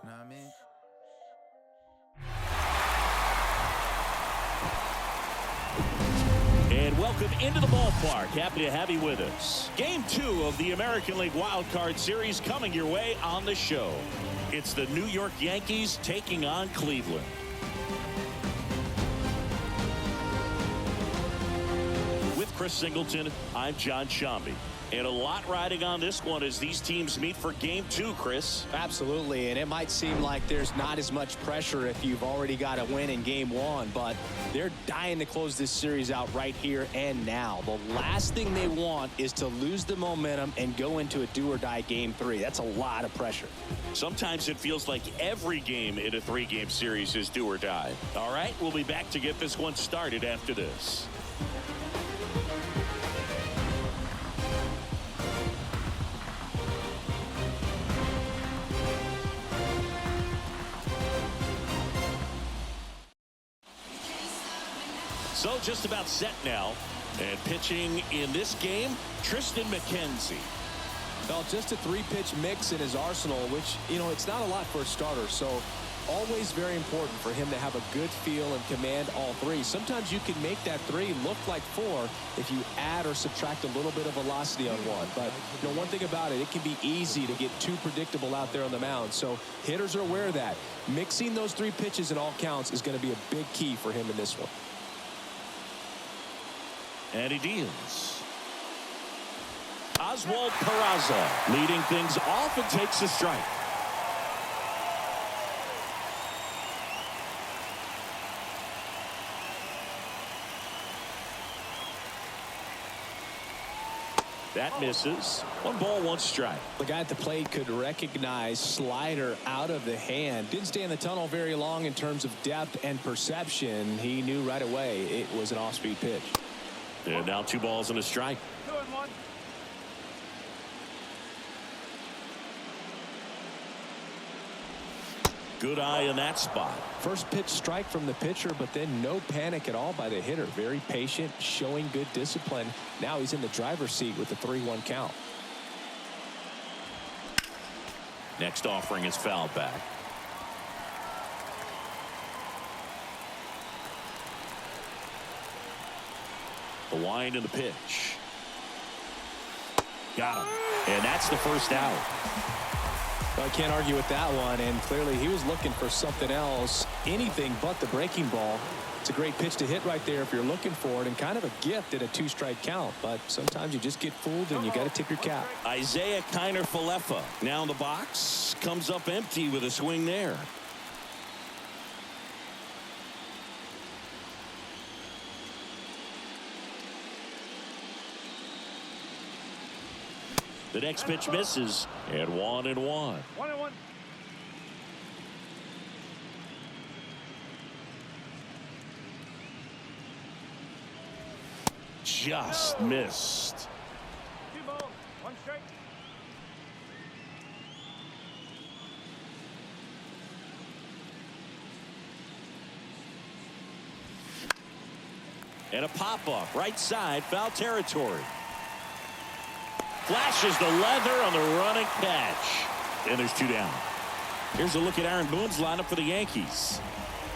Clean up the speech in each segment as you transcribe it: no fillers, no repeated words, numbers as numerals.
Know what I mean? And welcome into the ballpark. Happy to have you with us. Game 2 of the American League Wildcard Series coming your way on the show. It's the New York Yankees taking on Cleveland. With Chris Singleton, I'm John Shambi. And a lot riding on this one as these teams meet for Game 2, Chris. Absolutely, and it might seem like there's not as much pressure if you've already got a win in Game 1, but they're dying to close this series out right here and now. The last thing they want is to lose the momentum and go into a do-or-die Game 3. That's a lot of pressure. Sometimes it feels like every game in a 3-game series is do or die. All right, we'll be back to get this one started after this. So just about set now, and pitching in this game, Tristan McKenzie. Well, just a 3-pitch mix in his arsenal, which, it's not a lot for a starter. So always very important for him to have a good feel and command all 3. Sometimes you can make that 3 look like 4 if you add or subtract a little bit of velocity on one. But, one thing about it, it can be easy to get too predictable out there on the mound. So hitters are aware of that. Mixing those 3 pitches in all counts is going to be a big key for him in this one. And he deals. Oswald Peraza leading things off and takes a strike. That misses. 1 ball, 1 strike. The guy at the plate could recognize slider out of the hand. Didn't stay in the tunnel very long in terms of depth and perception. He knew right away it was an off-speed pitch. And now 2 balls and a strike. 2-1. Good eye in that spot. First pitch strike from the pitcher, but then no panic at all by the hitter. Very patient, showing good discipline. Now he's in the driver's seat with the 3-1 count. Next offering is fouled back. The wind and the pitch. Got him. And that's the first out. Well, I can't argue with that one, and clearly he was looking for something else, anything but the breaking ball. It's a great pitch to hit right there if you're looking for it, and kind of a gift at a 2-strike count, but sometimes you just get fooled and you got to tip your cap. Isaiah Kiner-Falefa now in the box, comes up empty with a swing there. The next pitch misses, and 1-1. 1-1. Just missed. 2 balls, 1 strike. And a pop-up, right side, foul territory. Flashes the leather on the running catch. And there's 2 down. Here's a look at Aaron Boone's lineup for the Yankees.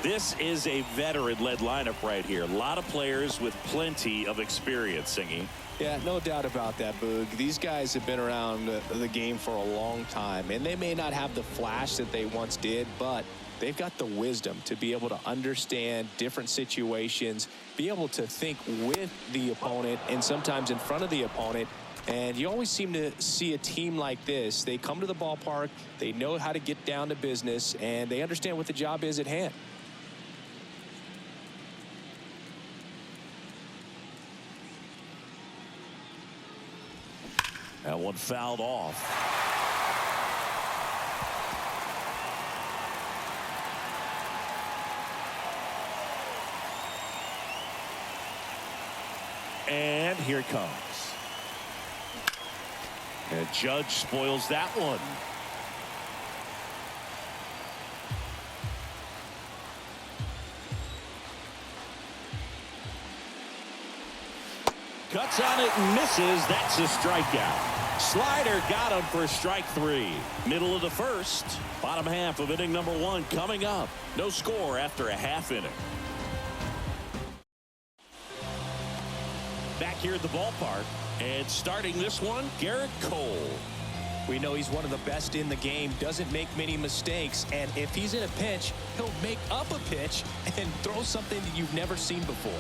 This is a veteran-led lineup right here. A lot of players with plenty of experience, Singy. Yeah, no doubt about that, Boog. These guys have been around the game for a long time, and they may not have the flash that they once did, but they've got the wisdom to be able to understand different situations, be able to think with the opponent and sometimes in front of the opponent. And you always seem to see a team like this. They come to the ballpark, they know how to get down to business, and they understand what the job is at hand. That one fouled off. And here it comes. And Judge spoils that one. Cuts on it and misses. That's a strikeout. Slider got him for strike 3. Middle of the first. Bottom half of inning number 1 coming up. No score after a half inning. Back here at the ballpark. And starting this one, Garrett Cole. We know he's one of the best in the game, doesn't make many mistakes, and if he's in a pinch, he'll make up a pitch and throw something that you've never seen before.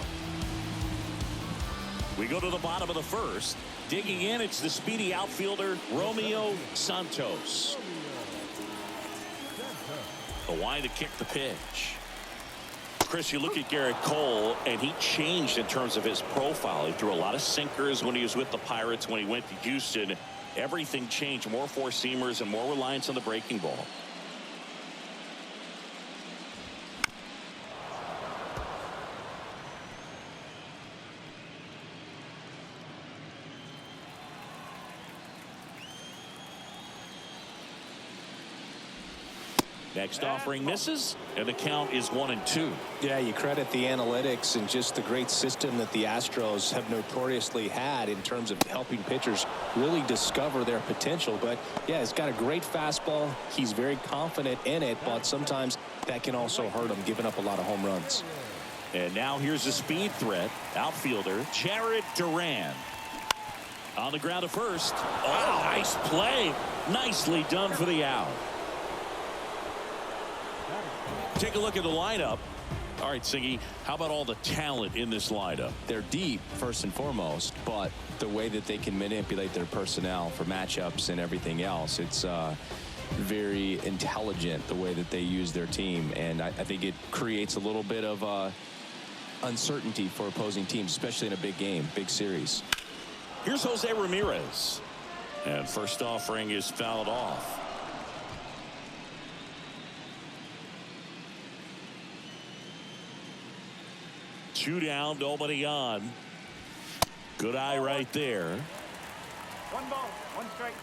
We go to the bottom of the first. Digging in, it's the speedy outfielder, Romeo Santos. The wind to kick the pitch. Chris, you look at Garrett Cole, and he changed in terms of his profile. He threw a lot of sinkers when he was with the Pirates. When he went to Houston, everything changed. More four-seamers and more reliance on the breaking ball. Next offering misses, and the count is 1-2. Yeah, you credit the analytics and just the great system that the Astros have notoriously had in terms of helping pitchers really discover their potential. But yeah, he's got a great fastball. He's very confident in it, but sometimes that can also hurt him, giving up a lot of home runs. And now here's a speed threat. Outfielder Jared Duran. On the ground to first. Oh, nice play. Nicely done for the out. Take a look at the lineup. All right, Siggy, how about all the talent in this lineup? They're deep, first and foremost, but the way that they can manipulate their personnel for matchups and everything else, it's very intelligent the way that they use their team. And I think it creates a little bit of uncertainty for opposing teams, especially in a big game, big series. Here's Jose Ramirez. And first offering is fouled off. Two down, nobody on. Good eye right there. 1 ball, 1 strike.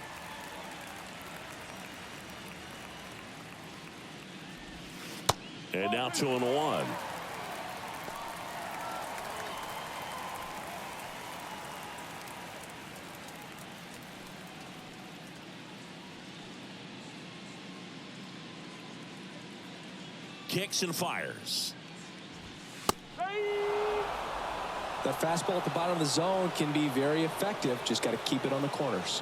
And now 2-1. Kicks and fires. That fastball at the bottom of the zone can be very effective. Just got to keep it on the corners.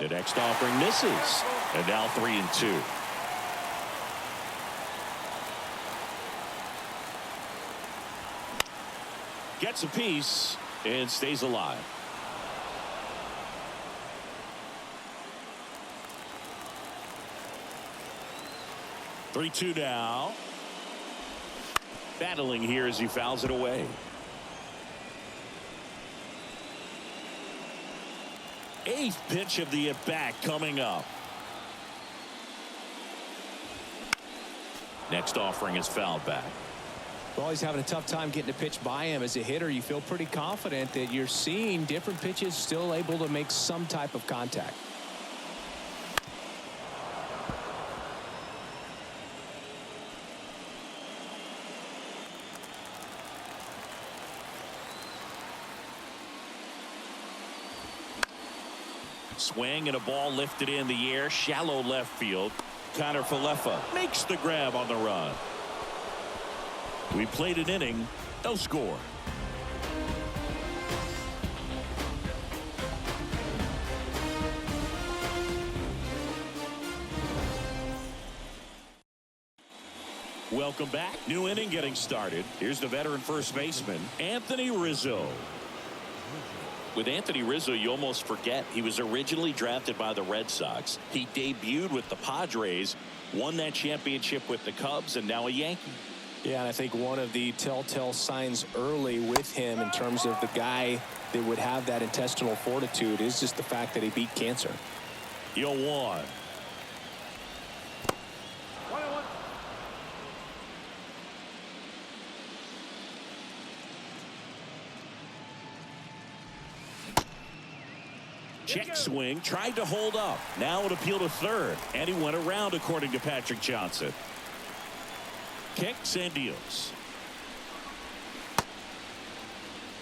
The next offering misses. And now 3-2. Gets a piece and stays alive. Three-two now. Battling here as he fouls it away. Eighth pitch of the at-bat coming up. Next offering is fouled back. Well, he's having a tough time getting a pitch by him. As a hitter, you feel pretty confident that you're seeing different pitches still able to make some type of contact. Swing and a ball lifted in the air, shallow left field. Connor Falefa makes the grab on the run. We played an inning, no score. Welcome back. New inning getting started. Here's the veteran first baseman, Anthony Rizzo. With Anthony Rizzo, you almost forget he was originally drafted by the Red Sox. He debuted with the Padres, won that championship with the Cubs, and now a Yankee. Yeah, and I think one of the telltale signs early with him in terms of the guy that would have that intestinal fortitude is just the fact that he beat cancer. 0-1. 1-1. Check swing, tried to hold up. Now an appeal to third, and he went around according to Patrick Johnson. Kicks and deals.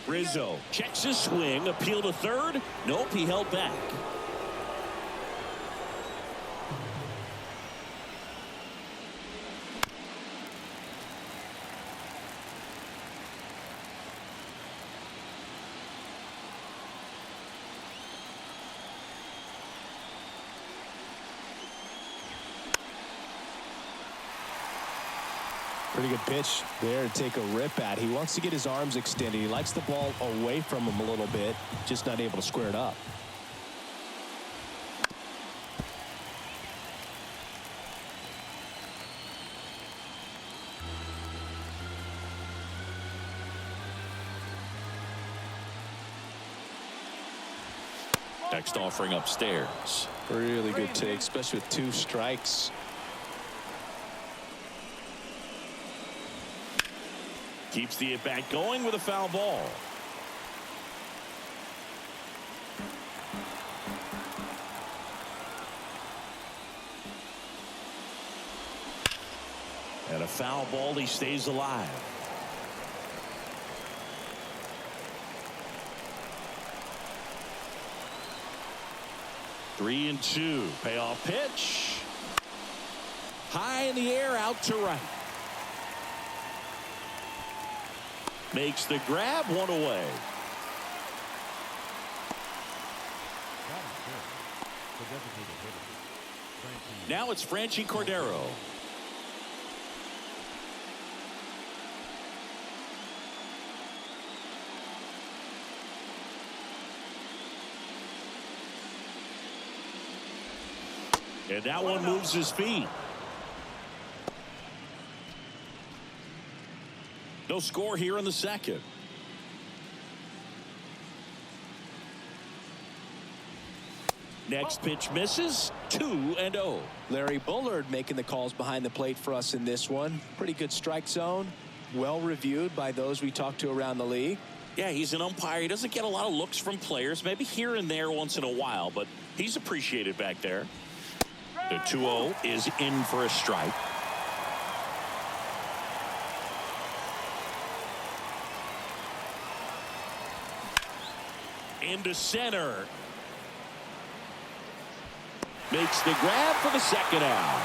Rizzo checks his swing, appeal to third. Nope, he held back. Pretty good pitch there to take a rip at. He wants to get his arms extended. He likes the ball away from him a little bit, just not able to square it up. Next offering upstairs. Really good take, especially with 2 strikes. Keeps the at-bat going with a foul ball. And a foul ball, he stays alive. Three and two. Payoff pitch. High in the air, out to right. Makes the grab, one away. Now it's Franchi Cordero. And that one moves his feet. No score here in the second. Next pitch misses. 2-0. Larry Bullard making the calls behind the plate for us in this one. Pretty good strike zone. Well reviewed by those we talked to around the league. Yeah, he's an umpire. He doesn't get a lot of looks from players, maybe here and there once in a while, but he's appreciated back there. The 2-0 is in for a strike. Into center. Makes the grab for the second out.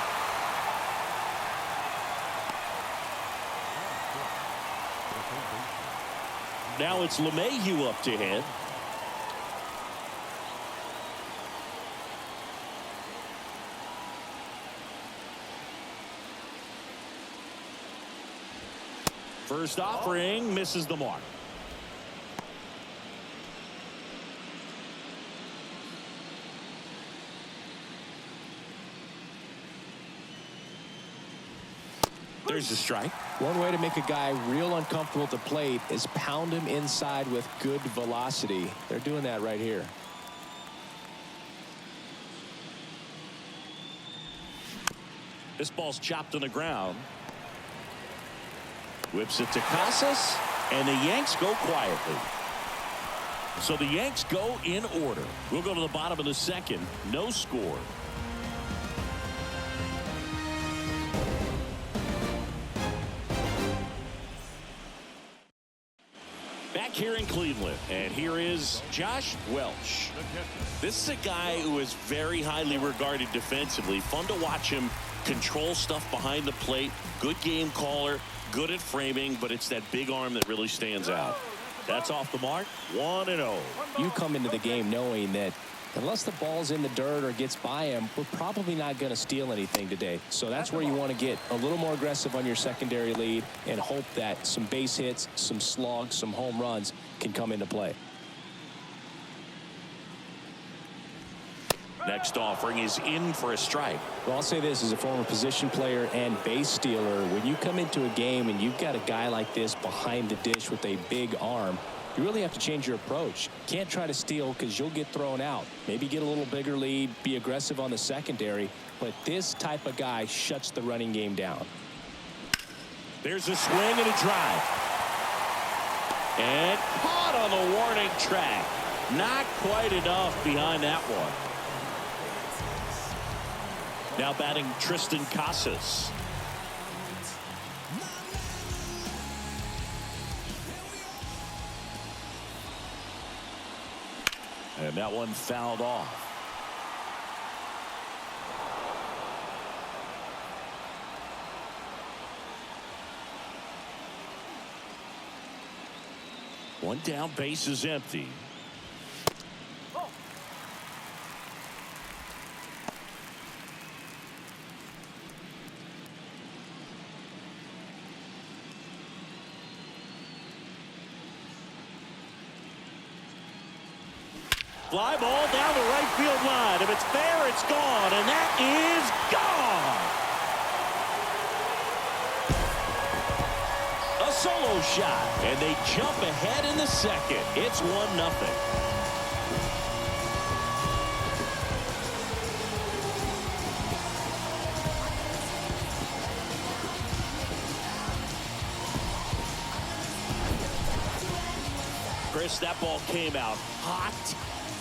Now it's LeMahieu up to hit. First offering misses the mark. There's a strike. One way to make a guy real uncomfortable at the plate is pound him inside with good velocity. They're doing that right here. This ball's chopped on the ground. Whips it to Casas, and the Yanks go quietly. So the Yanks go in order. We'll go to the bottom of the second. No score. Back here in Cleveland, and here is Josh Welch. This is a guy who is very highly regarded defensively. Fun to watch him control stuff behind the plate. Good game caller, good at framing, but it's that big arm that really stands out. That's off the mark. 1-0. You come into the game knowing that unless the ball's in the dirt or gets by him, we're probably not going to steal anything today. So that's where you want to get a little more aggressive on your secondary lead and hope that some base hits, some slugs, some home runs can come into play. Next offering is in for a strike. Well, I'll say this as a former position player and base stealer. When you come into a game and you've got a guy like this behind the dish with a big arm, you really have to change your approach. Can't try to steal because you'll get thrown out. Maybe get a little bigger lead, be aggressive on the secondary, but this type of guy shuts the running game down. There's a swing and a drive. And caught on the warning track. Not quite enough behind that one. Now batting Tristan Casas. And that one fouled off. One down, base is empty. Fly ball down the right field line. If it's fair, it's gone, and that is gone. A solo shot, and they jump ahead in the second. It's 1-0. Chris, that ball came out hot.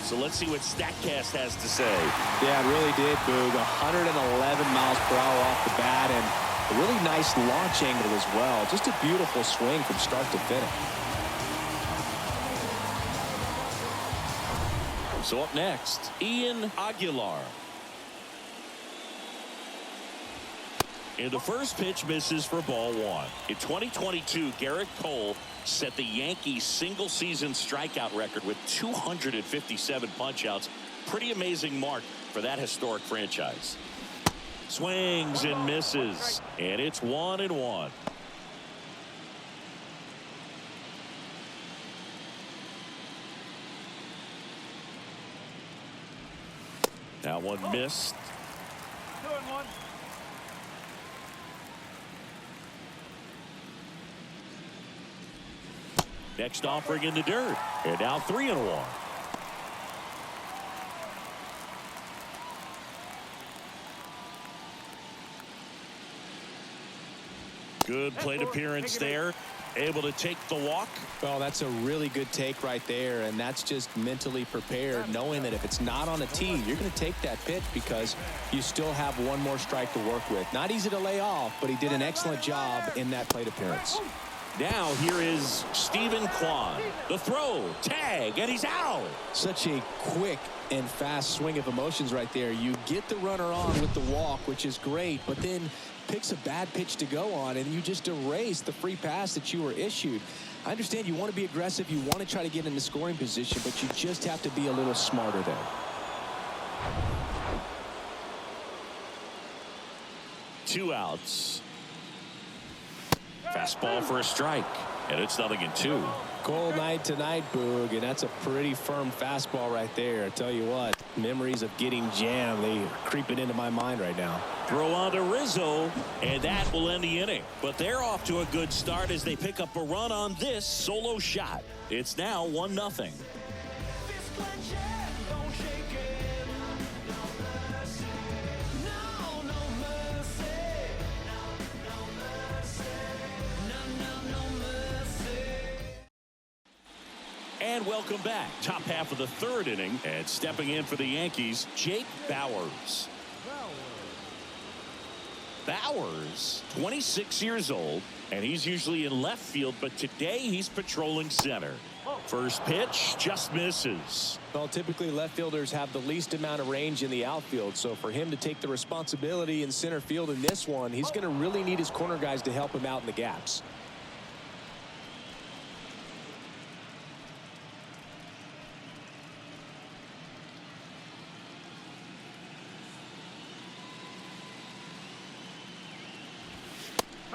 So let's see what StatCast has to say. Yeah, it really did, Boog. 111 miles per hour off the bat, and a really nice launch angle as well. Just a beautiful swing from start to finish. So up next, Ian Aguilar. And the first pitch misses for ball one. In 2022, Garrett Cole set the Yankees single-season strikeout record with 257 punch-outs. Pretty amazing mark for that historic franchise. Swings and misses, and it's 1-1. Now one missed. 2-1. Next offering in the dirt. And now 3-1. Good plate appearance there. Able to take the walk. Well, that's a really good take right there, and that's just mentally prepared, knowing that if it's not on a tee, you're going to take that pitch because you still have one more strike to work with. Not easy to lay off, but he did an excellent job in that plate appearance. Now here is Steven Kwan. The throw, tag, and he's out. Such a quick and fast swing of emotions right there. You get the runner on with the walk, which is great, but then picks a bad pitch to go on, and you just erase the free pass that you were issued. I understand you want to be aggressive, you want to try to get in the scoring position, but you just have to be a little smarter there. 2 outs. Fastball for a strike, and it's 0-2. Cold night tonight, Boog, and that's a pretty firm fastball right there. I tell you what, memories of getting jammed, they are creeping into my mind right now. Throw on to Rizzo, and that will end the inning. But they're off to a good start as they pick up a run on this solo shot. It's now 1-0. And welcome back. Top half of the third inning, and stepping in for the Yankees, Jake Bauers. Bauers, 26 years old, and he's usually in left field, but today he's patrolling center. First pitch just misses. Well, typically left fielders have the least amount of range in the outfield, so for him to take the responsibility in center field in this one, he's going to really need his corner guys to help him out in the gaps.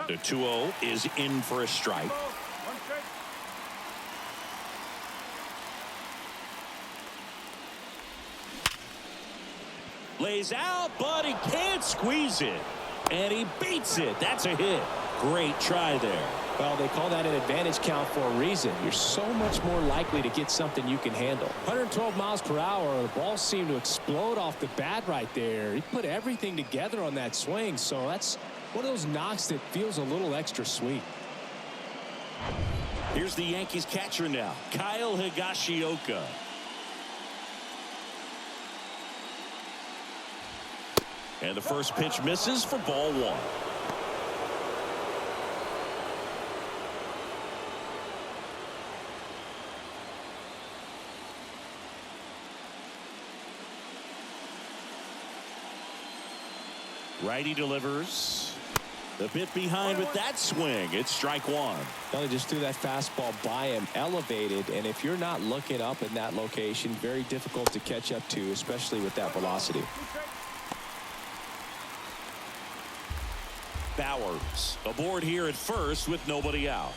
The 2-0 is in for a strike. 1 strike. Lays out, but he can't squeeze it. And he beats it. That's a hit. Great try there. Well, they call that an advantage count for a reason. You're so much more likely to get something you can handle. 112 miles per hour. The ball seemed to explode off the bat right there. He put everything together on that swing, so that's one of those knocks that feels a little extra sweet. Here's the Yankees catcher now, Kyle Higashioka. And the first pitch misses for ball one. Righty delivers. A bit behind with that swing. It's strike one. They just threw that fastball by him, elevated, and if you're not looking up in that location, very difficult to catch up to, especially with that velocity. Bowers aboard here at first with nobody out.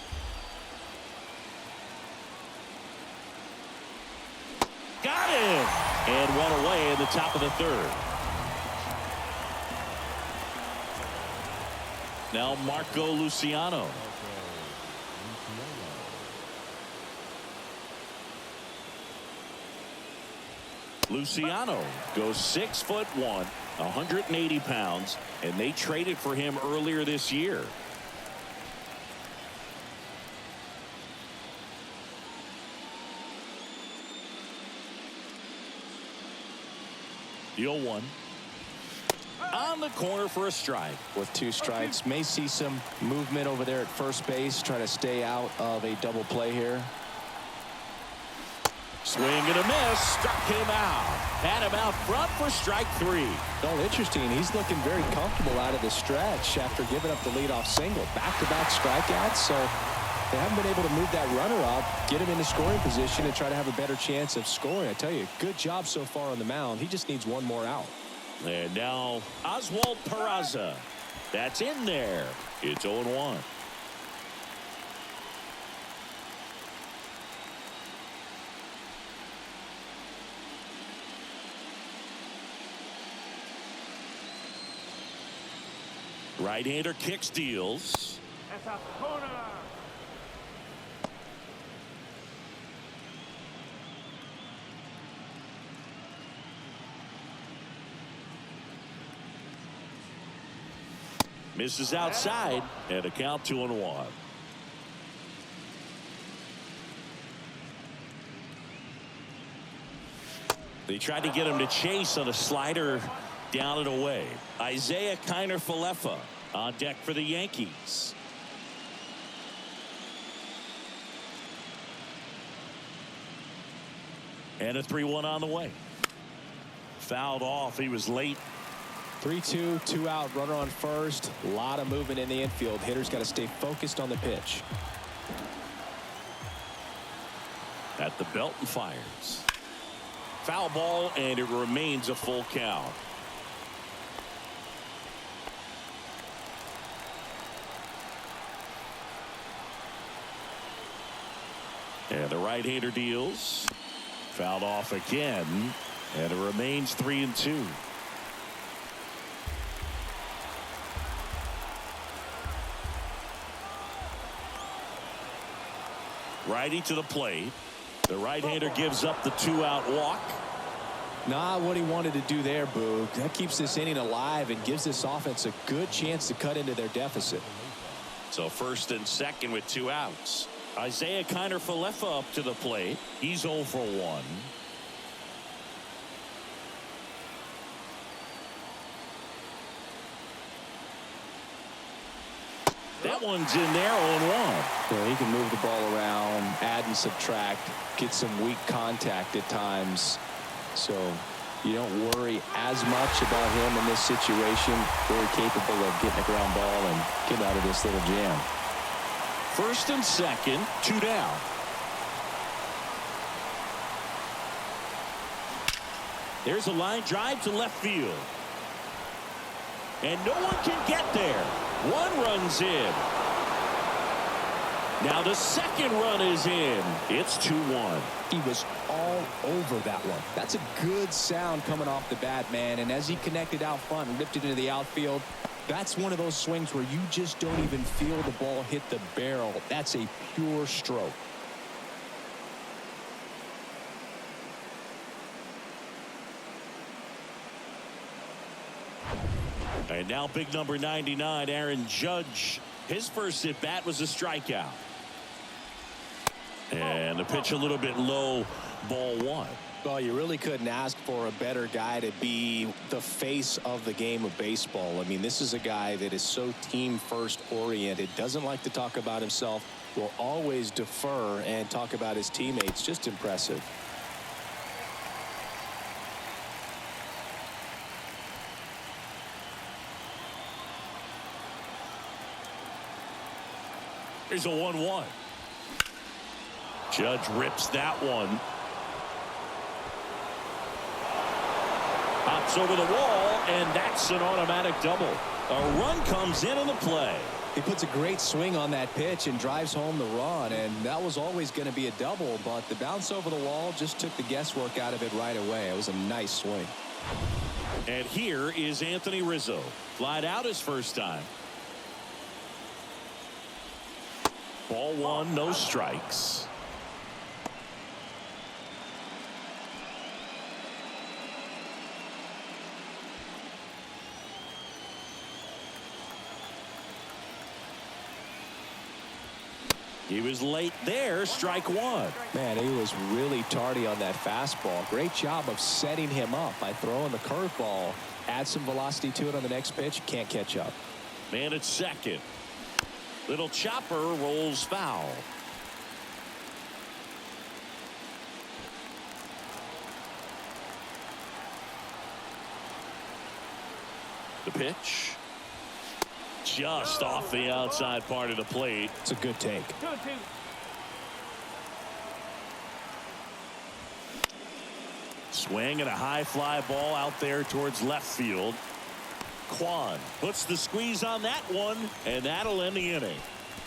Got him! And one away in the top of the third. Now Marco Luciano. Luciano goes 6'1", 180 pounds, and they traded for him earlier this year. The 0-1. On the corner for a strike. With 2 strikes, may see some movement over there at first base, try to stay out of a double play here. Swing and a miss. Struck him out. Had him out front for strike 3. Oh, interesting. He's looking very comfortable out of the stretch after giving up the leadoff single. Back-to-back strikeouts, so they haven't been able to move that runner up, get him into scoring position, and try to have a better chance of scoring. I tell you, good job so far on the mound. He just needs one more out. And now Oswald Peraza. That's in there. It's 0-1. Right-hander kicks, deals. Esa corner. Misses outside, and a count 2-1. They tried to get him to chase on a slider down and away. Isaiah Kiner-Falefa on deck for the Yankees. And a 3-1 on the way. Fouled off. He was late. 3-2, 2 out, runner on first. A lot of movement in the infield. Hitters got to stay focused on the pitch. At the belt and fires. Foul ball, and it remains a full count. And the right-hander deals. Fouled off again, and it remains 3-2. Righty to the plate. The right-hander gives up the 2-out walk. Not what he wanted to do there, Boog. That keeps this inning alive and gives this offense a good chance to cut into their deficit. So first and second with 2 outs. Isaiah Kiner-Falefa up to the plate. He's 0 for 1. That one's in there, 0-1. Yeah, he can move the ball around, add and subtract, get some weak contact at times. So you don't worry as much about him in this situation. Very capable of getting a ground ball and get out of this little jam. First and second, 2 down. There's a line drive to left field. And no one can get there. 1 run's in. Now the second run is in. It's 2-1. He was all over that one. That's a good sound coming off the bat, man. And as he connected out front and ripped it into the outfield, that's one of those swings where you just don't even feel the ball hit the barrel. That's a pure stroke. And now big number 99, Aaron Judge. His first at bat was a strikeout. And the pitch a little bit low, ball 1. Well, you really couldn't ask for a better guy to be the face of the game of baseball. I mean, this is a guy that is so team first oriented, doesn't like to talk about himself, will always defer and talk about his teammates. Just impressive. Here's a 1-1. Judge rips that one. Hops over the wall, and that's an automatic double. A run comes in the play. He puts a great swing on that pitch and drives home the run, and that was always going to be a double, but the bounce over the wall just took the guesswork out of it right away. It was a nice swing. And here is Anthony Rizzo. Flied out his first time. Ball one, no strikes. He was late there, strike one. Man, he was really tardy on that fastball. Great job of setting him up by throwing the curveball. Add some velocity to it on the next pitch. Can't catch up. Man at second. Little chopper rolls foul. The pitch. Just off the outside part of the plate. It's a good take. 2-2. Swing and a high fly ball out there towards left field. Kwan puts the squeeze on that one, and that'll end the inning.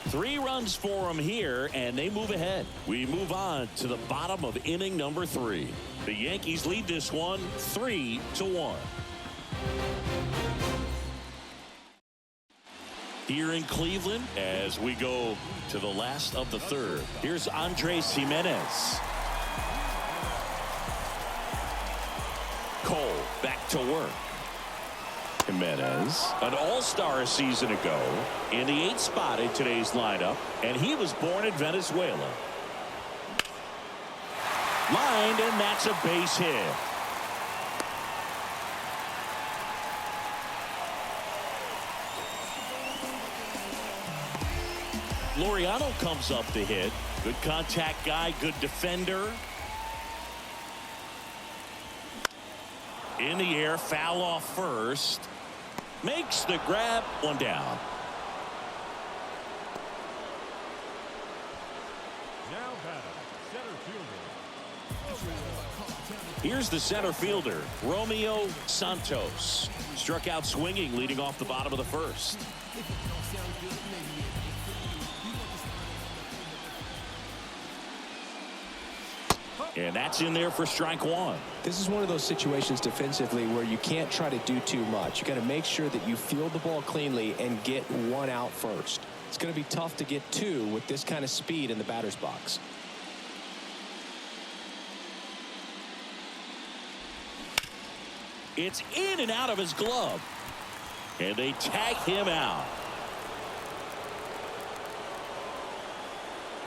3 runs for him here, and they move ahead. We move on to the bottom of inning number 3. The Yankees lead this one 3-1. Here in Cleveland as we go to the last of the 3rd. Here's Andres Jimenez. Cole back to work. Jimenez, an all-star a season ago, in the 8th spot in today's lineup, and he was born in Venezuela. Lined, and that's a base hit. Laureano comes up to hit. Good contact guy, good defender. In the air, foul off first. Makes the grab, one down. Now batting, center fielder. Here's the center fielder, Romeo Santos. Struck out swinging, leading off the bottom of the 1st. And that's in there for strike one. This is one of those situations defensively where you can't try to do too much. You got to make sure that you field the ball cleanly and get one out first. It's going to be tough to get 2 with this kind of speed in the batter's box. It's in and out of his glove. And they tag him out.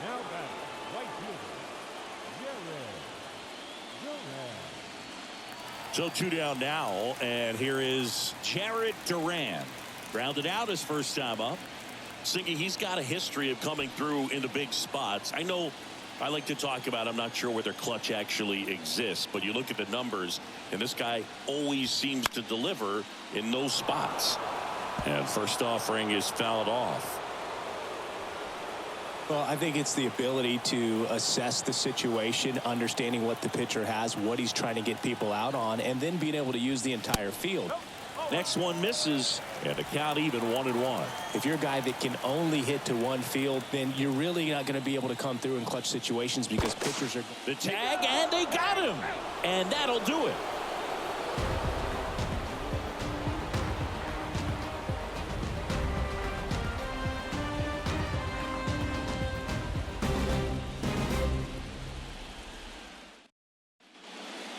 Now batting, right fielder. So 2 down now, and here is Jared Duran. Grounded out his first time up. Thinking he's got a history of coming through into big spots. I know I like to talk about, I'm not sure where their clutch actually exists, but you look at the numbers, and this guy always seems to deliver in those spots. And first offering is fouled off. Well, I think it's the ability to assess the situation, understanding what the pitcher has, what he's trying to get people out on, and then being able to use the entire field. Next one misses, and the count even 1-1. If you're a guy that can only hit to one field, then you're really not going to be able to come through in clutch situations because pitchers are... The tag, and they got him, and that'll do it.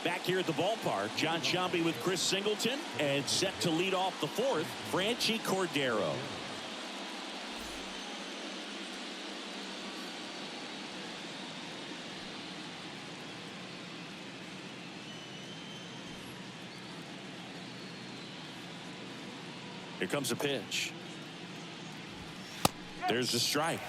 Back here at the ballpark, John Sciambi with Chris Singleton, and set to lead off the 4th, Franchi Cordero. Here comes a pitch. There's the strike.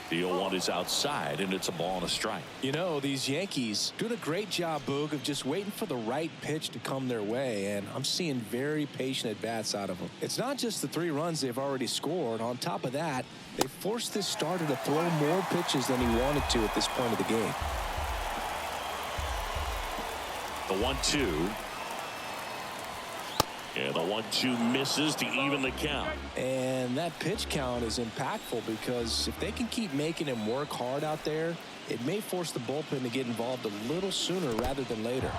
The 0-1 is outside, and it's a ball and a strike. You know, these Yankees doing a great job, Boog, of just waiting for the right pitch to come their way, and I'm seeing very patient at-bats out of them. It's not just the 3 runs they've already scored. On top of that, they forced this starter to throw more pitches than he wanted to at this point of the game. The 1-2. And the 1-2 misses to even the count. And that pitch count is impactful because if they can keep making him work hard out there, it may force the bullpen to get involved a little sooner rather than later.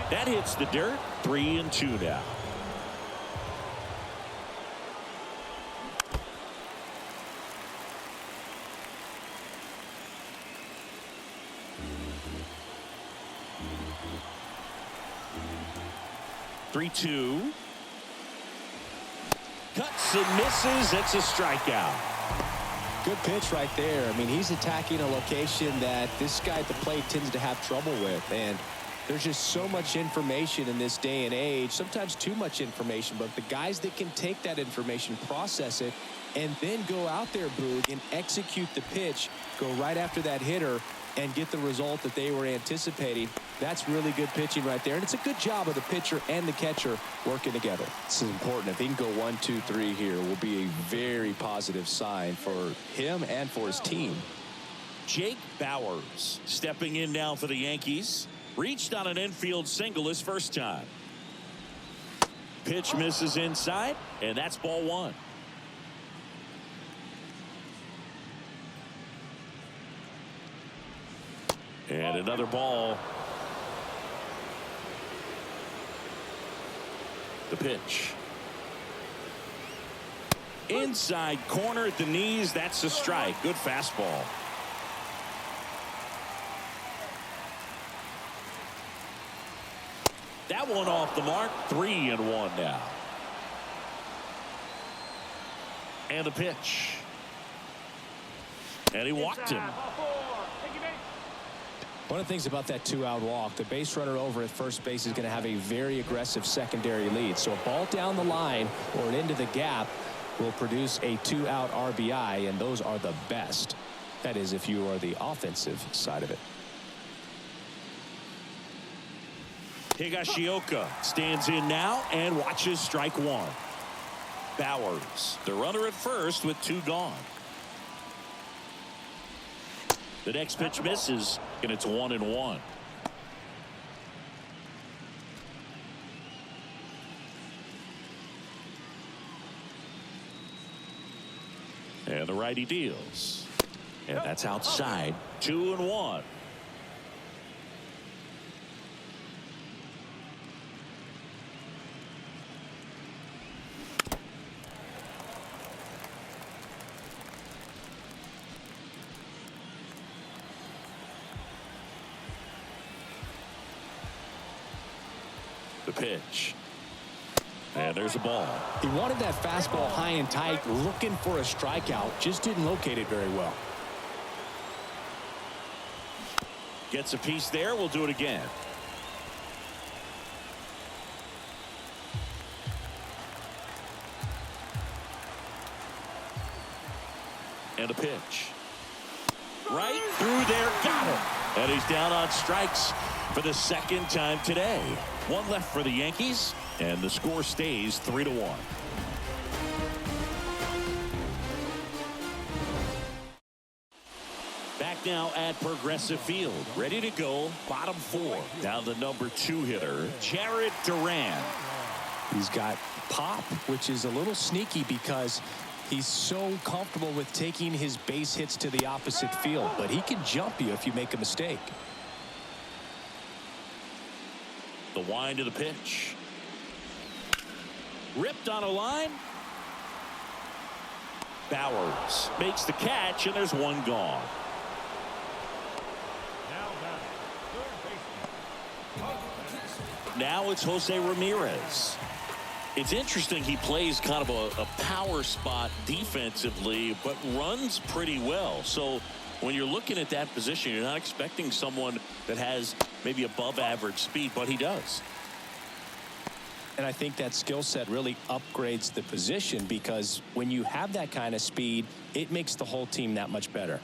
That hits the dirt. 3-2 now. Three-two. Cuts and misses. It's a strikeout. Good pitch right there. I mean, he's attacking a location that this guy at the plate tends to have trouble with. And there's just so much information in this day and age, sometimes too much information. But the guys that can take that information, process it, and then go out there, Boog, and execute the pitch, go right after that hitter, and get the result that they were anticipating. That's really good pitching right there. And it's a good job of the pitcher and the catcher working together. This is important. If he can go 1, 2, 3 here, will be a very positive sign for him and for his team. Jake Bauers stepping in now for the Yankees. Reached on an infield single his first time. Pitch misses inside, and that's ball 1. And another ball. The pitch. Inside corner at the knees. That's a strike. Good fastball. That one off the mark. 3-1 now. And the pitch. And he walked him. One of the things about that 2-out walk, the base runner over at first base is going to have a very aggressive secondary lead. So a ball down the line or into the gap will produce a 2-out RBI, and those are the best. That is, if you are the offensive side of it. Higashioka stands in now and watches strike 1. Bauers, the runner at first with 2 gone. The next pitch misses, and it's 1-1. And the righty deals. And that's outside. 2-1. The pitch. And there's a ball. He wanted that fastball high and tight, looking for a strikeout, just didn't locate it very well. Gets a piece there. We'll do it again. And a pitch. Right through there. Got him. And he's down on strikes for the second time today. 1 left for the Yankees, and the score stays 3-1. Back now at Progressive Field, ready to go. Bottom 4. Now the number 2 hitter, Jared Duran. He's got pop, which is a little sneaky because he's so comfortable with taking his base hits to the opposite field, but he can jump you if you make a mistake. The wind of the pitch. Ripped on a line. Bauers makes the catch, and there's 1 gone. Now it's Jose Ramirez. It's interesting, he plays kind of a power spot defensively, but runs pretty well. So when you're looking at that position, you're not expecting someone that has maybe above average speed, but he does. And I think that skill set really upgrades the position, because when you have that kind of speed, it makes the whole team that much better.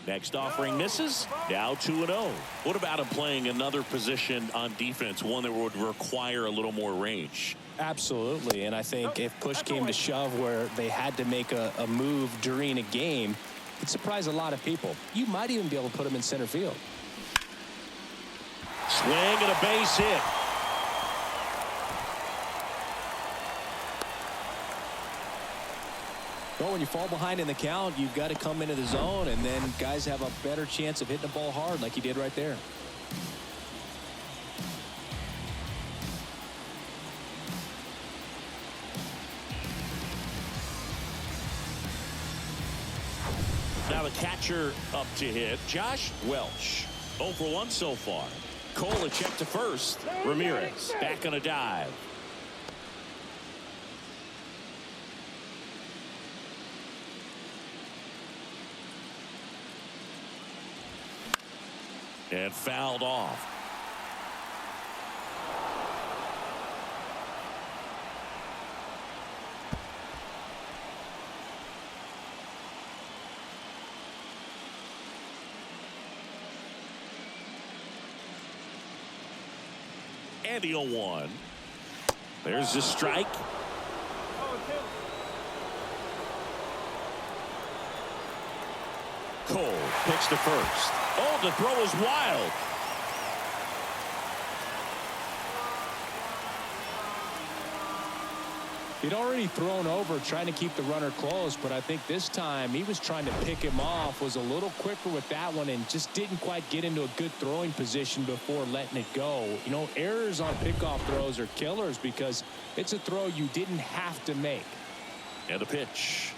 Next offering misses. Now 2-0. What about him playing another position on defense, one that would require a little more range? Absolutely, and I think if push came to shove where they had to make a move during a game, it surprised a lot of people. You might even be able to put him in center field. Swing and a base hit. Well, when you fall behind in the count, you've got to come into the zone, and then guys have a better chance of hitting the ball hard like he did right there. Now the catcher up to hit, Josh Welch. 0 for 1 so far. Cole a check to first. Ramirez back on a dive. And fouled off. And the 0-1. There's the strike. Cole pitch to first. Oh, the throw is wild. He'd already thrown over trying to keep the runner close, but I think this time he was trying to pick him off, was a little quicker with that one, and just didn't quite get into a good throwing position before letting it go. You know, errors on pickoff throws are killers because it's a throw you didn't have to make. And the pitch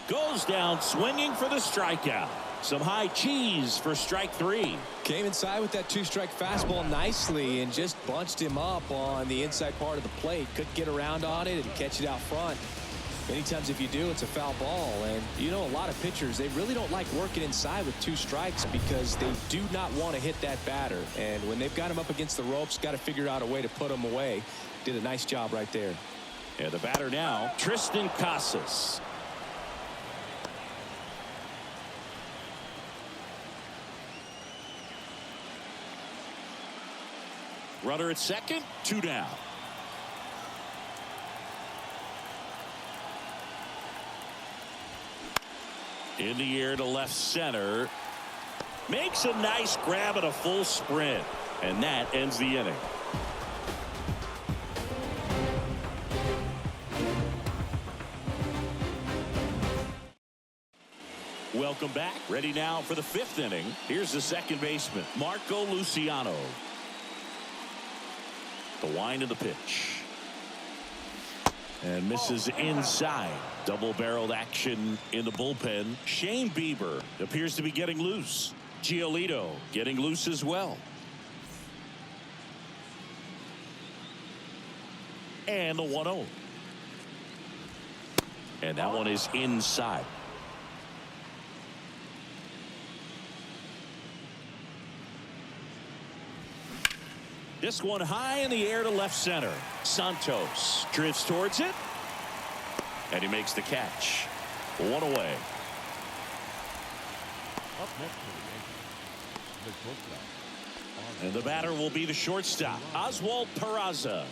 goes down swinging for the strikeout. Some high cheese for strike 3. Came inside with that 2-strike fastball nicely and just bunched him up on the inside part of the plate. Couldn't get around on it and catch it out front. Many times if you do, it's a foul ball. And you know, a lot of pitchers, they really don't like working inside with 2 strikes because they do not want to hit that batter. And when they've got him up against the ropes, got to figure out a way to put him away. Did a nice job right there. And the batter now, Tristan Casas. Runner at second, 2 down. In the air to left center. Makes a nice grab at a full sprint. And that ends the inning. Welcome back. Ready now for the 5th inning. Here's the second baseman, Marco Luciano. The wind of the pitch. And misses inside. Double-barreled action in the bullpen. Shane Bieber appears to be getting loose. Giolito getting loose as well. And the 1-0. And that one is inside. This one high in the air to left center. Santos drifts towards it. And he makes the catch. 1 away. Up next for the Yankees, the shortstop. And the batter will be the shortstop, Oswald Peraza.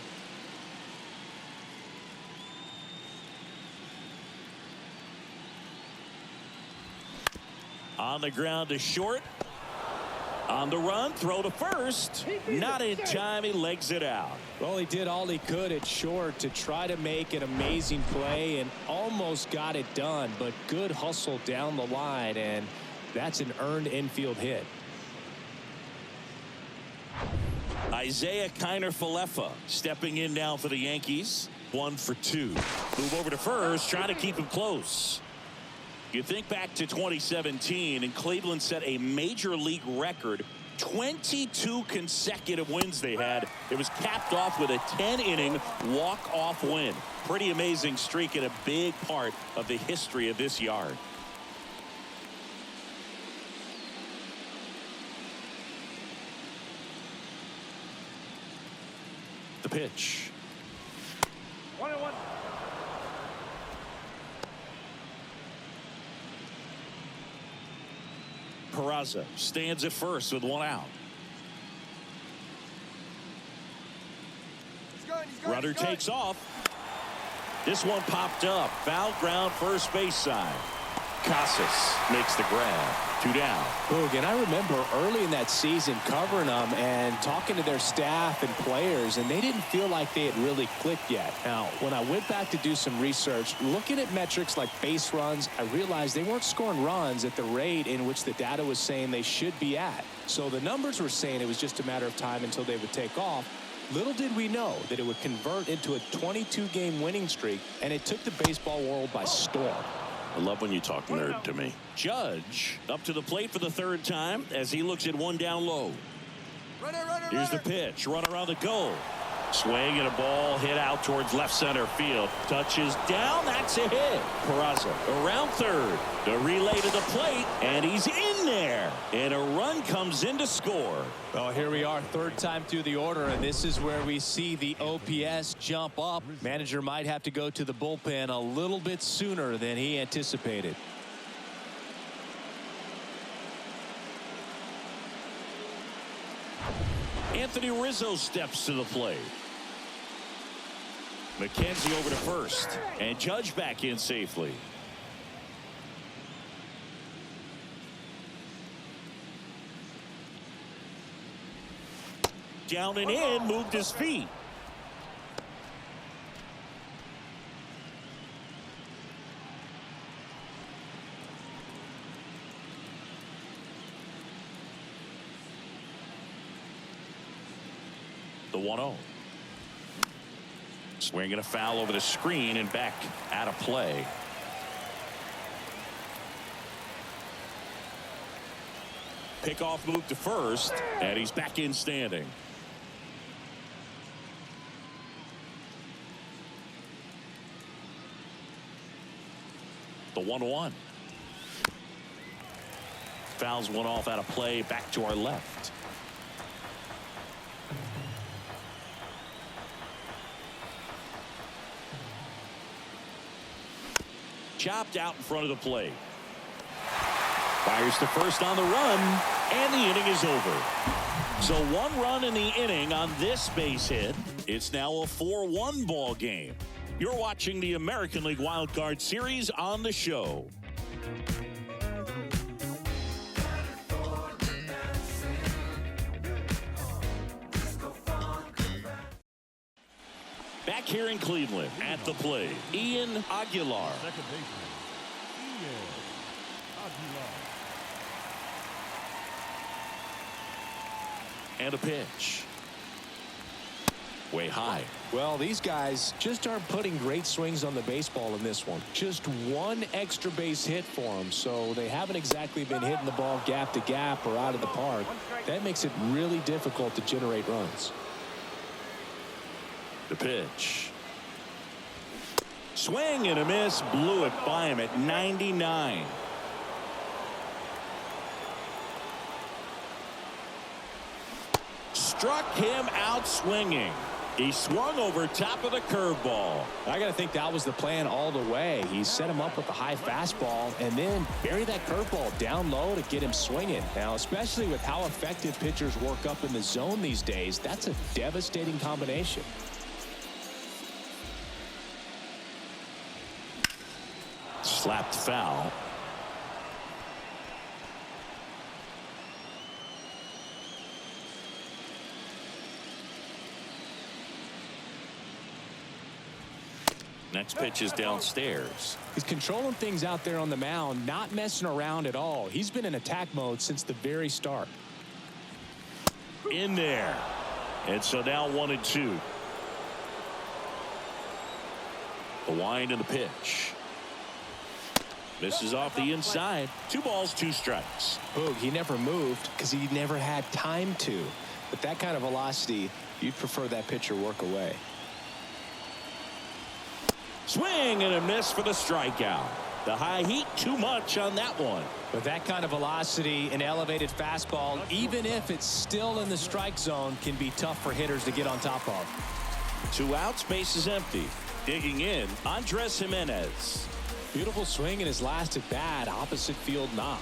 On the ground to short. On the run, throw to first. Not in time, he legs it out. Well, he did all he could at short to try to make an amazing play and almost got it done, but good hustle down the line, and that's an earned infield hit. Isaiah Kiner-Falefa stepping in now for the Yankees. 1 for 2. Move over to first, trying to keep him close. You think back to 2017, and Cleveland set a major league record. 22 consecutive wins they had. It was capped off with a 10-inning walk-off win. Pretty amazing streak and a big part of the history of this yard. The pitch. 1-1. Peraza stands at first with one out. Runner takes off. This one popped up. Foul ground, first base side. Casas makes the grab. 2 down. Boog, and I remember early in that season covering them and talking to their staff and players, and they didn't feel like they had really clicked yet. Now, when I went back to do some research, looking at metrics like base runs, I realized they weren't scoring runs at the rate in which the data was saying they should be at. So the numbers were saying it was just a matter of time until they would take off. Little did we know that it would convert into a 22-game winning streak, and it took the baseball world by storm. I love when you talk nerd to me. Judge up to the plate for the 3rd time as he looks at one down low. Here's the pitch. Runner on the goal. Swing and a ball hit out towards left center field. Touches down. That's a hit. Peraza around third. The relay to the plate, and he's in there. And a run comes in to score. Well, here we are, 3rd time through the order, and this is where we see the OPS jump up. Manager might have to go to the bullpen a little bit sooner than he anticipated. Anthony Rizzo steps to the plate. McKenzie over to first, and Judge back in safely. Down and in, moved his feet. The 1-0. Swinging a foul over the screen and back out of play. Pickoff move to first, and he's back in standing. The 1-1. Fouls one off out of play, back to our left. Chopped out in front of the plate. Fires to first on the run, and the inning is over. So 1 run in the inning on this base hit. It's now a 4-1 ball game. You're watching the American League Wildcard Series on the show. Back here in Cleveland at the plate, Ian Aguilar. Second baseman, Ian Aguilar. And a pitch. Way high. Well, these guys just aren't putting great swings on the baseball in this one. Just 1 extra base hit for them, so they haven't exactly been hitting the ball gap to gap or out of the park. That makes it really difficult to generate runs. The pitch. Swing and a miss. Blew it by him at 99. Struck him out swinging. He swung over top of the curveball. I got to think that was the plan all the way. He set him up with a high fastball and then bury that curveball down low to get him swinging. Now, especially with how effective pitchers work up in the zone these days, that's a devastating combination. Slapped foul. Next pitch is downstairs. He's controlling things out there on the mound, not messing around at all. He's been in attack mode since the very start. In there. And so now 1-2. The wind and the pitch. Misses off the inside. 2 balls, 2 strikes. Boog, he never moved because he never had time to. But that kind of velocity, you'd prefer that pitcher work away. Swing and a miss for the strikeout. The high heat, too much on that one. With that kind of velocity, an elevated fastball, even if it's still in the strike zone, can be tough for hitters to get on top of. 2 outs, base is empty. Digging in, Andres Jimenez. Beautiful swing in his last at bat, opposite field knock.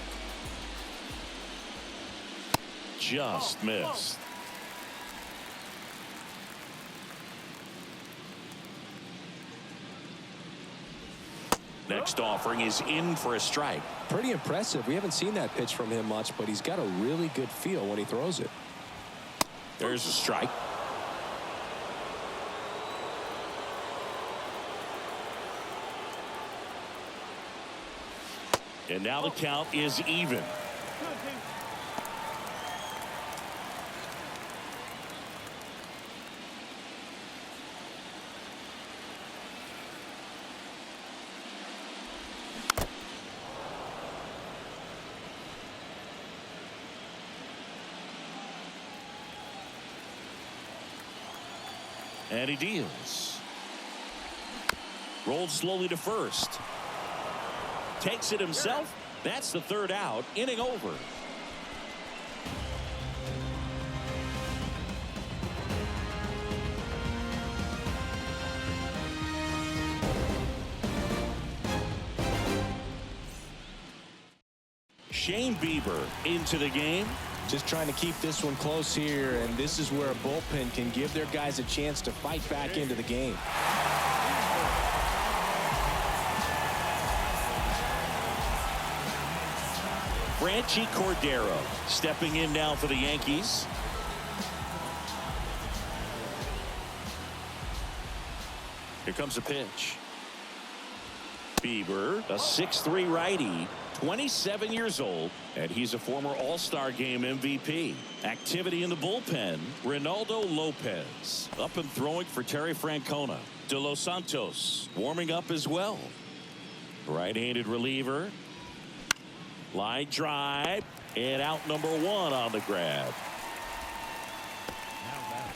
just missed. Next offering is in for a strike. Pretty impressive. We haven't seen that pitch from him much, but he's got a really good feel when he throws it. There's a strike. And now the count is even. And he deals. Rolled slowly to first. Takes it himself. That's the third out. Inning over. Shane Bieber into the game. Just trying to keep this one close here, and this is where a bullpen can give their guys a chance to fight back into the game. Franchi Cordero stepping in now for the Yankees. Here comes a pitch. Bieber, a 6'3" righty, 27 years old, and he's a former All-Star Game MVP. Activity in the bullpen. Ronaldo Lopez up and throwing for Terry Francona. De Los Santos warming up as well. Right-handed reliever. Line drive, and out number one on the grab. Now back,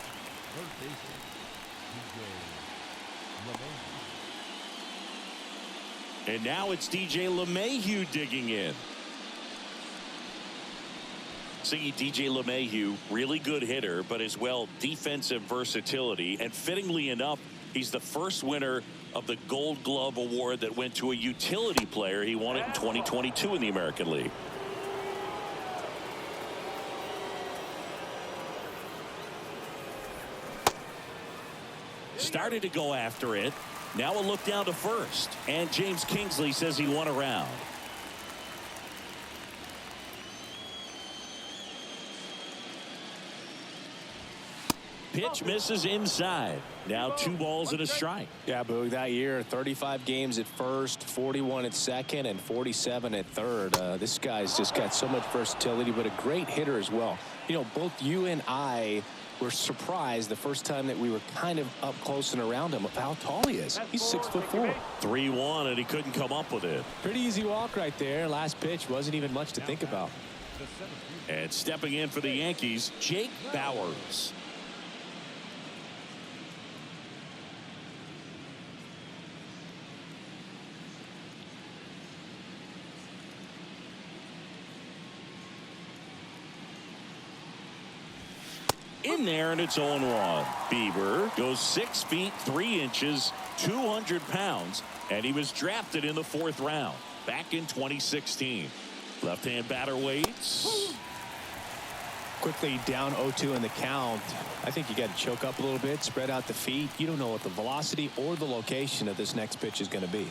third baseman, DJ LeMahieu. And now it's DJ LeMahieu digging in. See, DJ LeMahieu, really good hitter, but as well defensive versatility. And fittingly enough, he's the first winner of the Gold Glove Award that went to a utility player. He won it in 2022 in the American League. Started to go after it. Now a look down to first. And James Kingsley says he won a round. Pitch misses inside. Now 2 balls and a strike. Yeah, Boog, that year, 35 games at first, 41 at second, and 47 at third. This guy's just got so much versatility, but a great hitter as well. You know, both you and I were surprised the first time that we were kind of up close and around him of how tall he is. He's 6'4". 3-1, and he couldn't come up with it. Pretty easy walk right there. Last pitch wasn't even much to think about. And stepping in for the Yankees, Jake Bauers. In there, and it's 0-1. Bieber goes 6 feet 3 inches, 200 pounds, and he was drafted in the 4th round back in 2016. Left-hand batter waits. Quickly down 0-2 in the count. I think you got to choke up a little bit, spread out the feet. You don't know what the velocity or the location of this next pitch is going to be.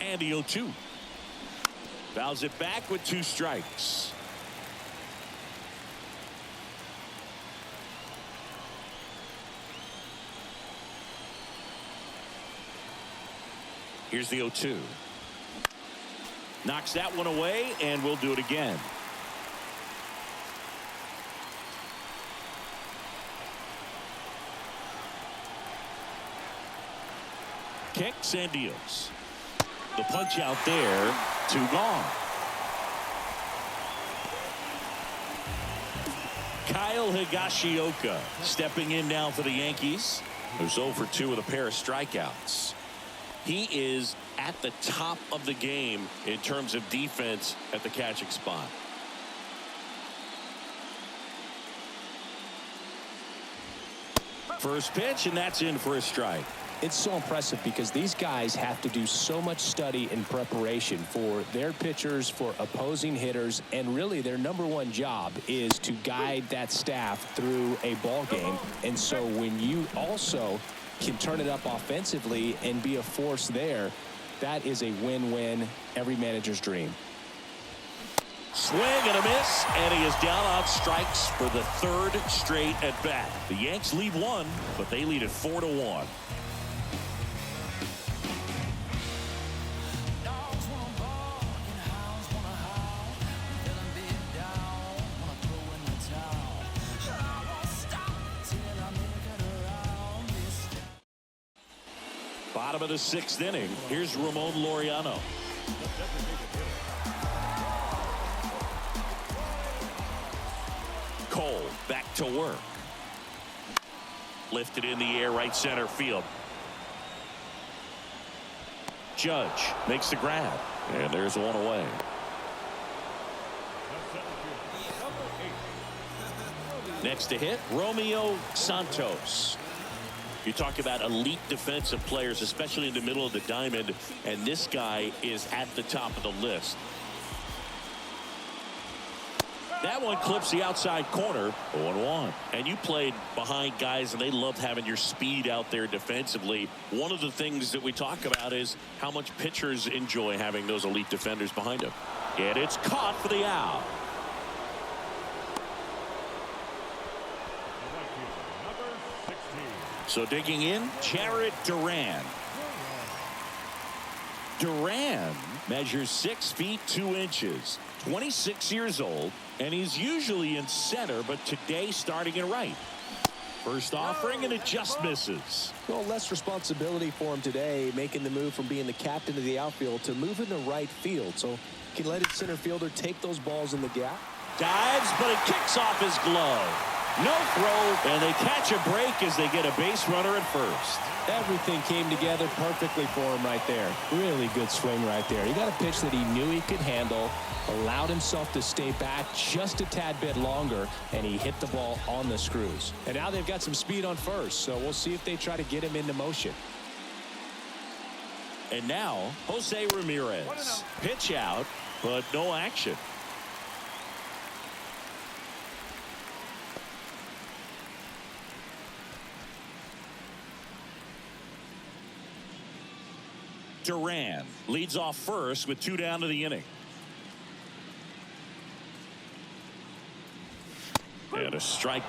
And the 0-2. Fouls it back with 2 strikes. Here's the 0-2. Knocks that one away, and we'll do it again. Kicks and deals. The punch out there, 2 gone. Kyle Higashioka stepping in now for the Yankees, who's 0 for 2 with a pair of strikeouts. He is at the top of the game in terms of defense at the catching spot. First pitch, and that's in for a strike. It's so impressive because these guys have to do so much study and preparation for their pitchers, for opposing hitters, and really their #1 job is to guide that staff through a ball game. And so when you also can turn it up offensively and be a force there, that is a win-win, every manager's dream. Swing and a miss, and he is down on strikes for the 3rd straight at bat. The Yanks lead 1, but they lead it 4-1. Bottom of the 6th inning. Here's Ramon Laureano. Cole back to work. Lifted in the air, right center field. Judge makes the grab, and there's one away. Next to hit, Romeo Santos. You talk about elite defensive players, especially in the middle of the diamond, and this guy is at the top of the list. That one clips the outside corner, 0-1. And you played behind guys, and they loved having your speed out there defensively. One of the things that we talk about is how much pitchers enjoy having those elite defenders behind them. And it's caught for the out. So digging in, Jared Duran. Duran measures 6 feet 2 inches, 26 years old, and he's usually in center, but today starting in right. First offering, and it just misses. Well, less responsibility for him today, making the move from being the captain of the outfield to moving to right field. So he can let his center fielder take those balls in the gap. Dives, but it kicks off his glove. No throw, and they catch a break as they get a base runner at first. Everything came together perfectly for him right there. Really good swing right there. He got a pitch that he knew he could handle, allowed himself to stay back just a tad bit longer, and he hit the ball on the screws. And now they've got some speed on first, so we'll see if they try to get him into motion. And now, Jose Ramirez. Pitch out, but no action. Duran leads off first with 2 down to the inning. And a strike.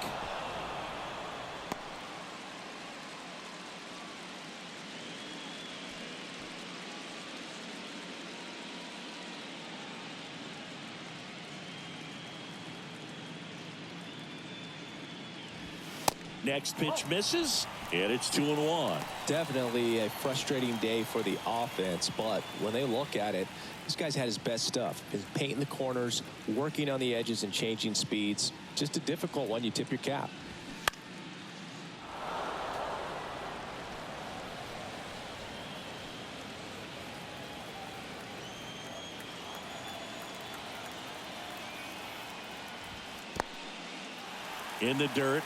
Next pitch misses, and it's 2-1. Definitely a frustrating day for the offense, but when they look at it, this guy's had his best stuff. He's painting the corners, working on the edges, and changing speeds. Just a difficult one. You tip your cap. In the dirt.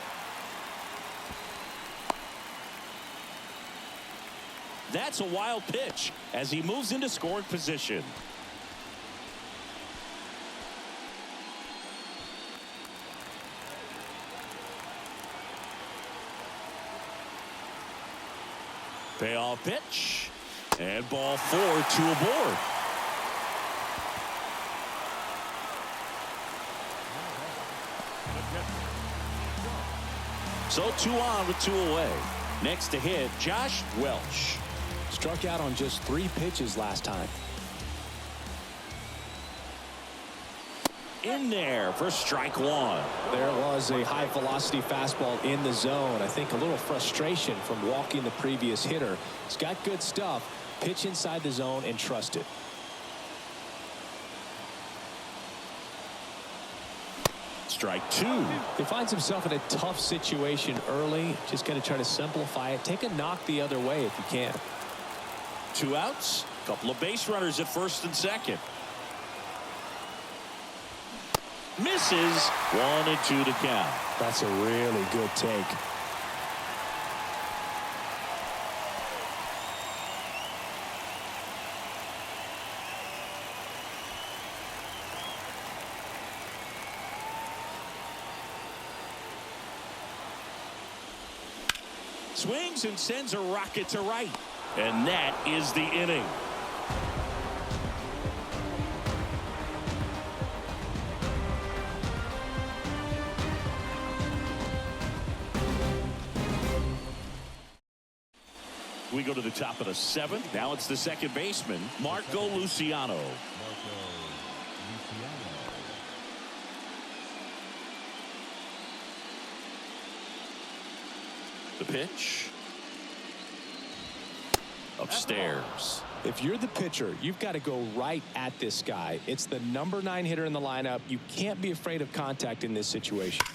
That's a wild pitch as he moves into scoring position. Payoff pitch, and ball 4, 2 aboard. So 2 on with 2 away. Next to hit, Josh Welch. Struck out on just 3 pitches last time. In there for strike 1. There was a high velocity fastball in the zone. I think a little frustration from walking the previous hitter. He's got good stuff. Pitch inside the zone and trust it. Strike 2. He finds himself in a tough situation early. Just going to try to simplify it. Take a knock the other way if you can. 2 outs. Couple of base runners at first and second. Misses. 1 and 2 to count. That's a really good take. Swings and sends a rocket to right. And that is the inning. We go to the top of the 7th. Now it's the second baseman, Marco Luciano. The pitch. Upstairs. If you're the pitcher, you've got to go right at this guy. It's the number 9 hitter in the lineup. You can't be afraid of contact in this situation.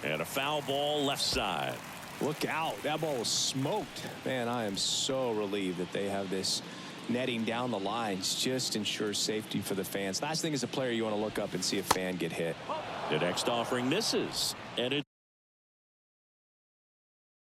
And a foul ball left side. Look out. That ball was smoked. Man, I am so relieved that they have this netting down the lines. Just ensures safety for the fans. Last thing as a player, you want to look up and see a fan get hit. The next offering misses. And it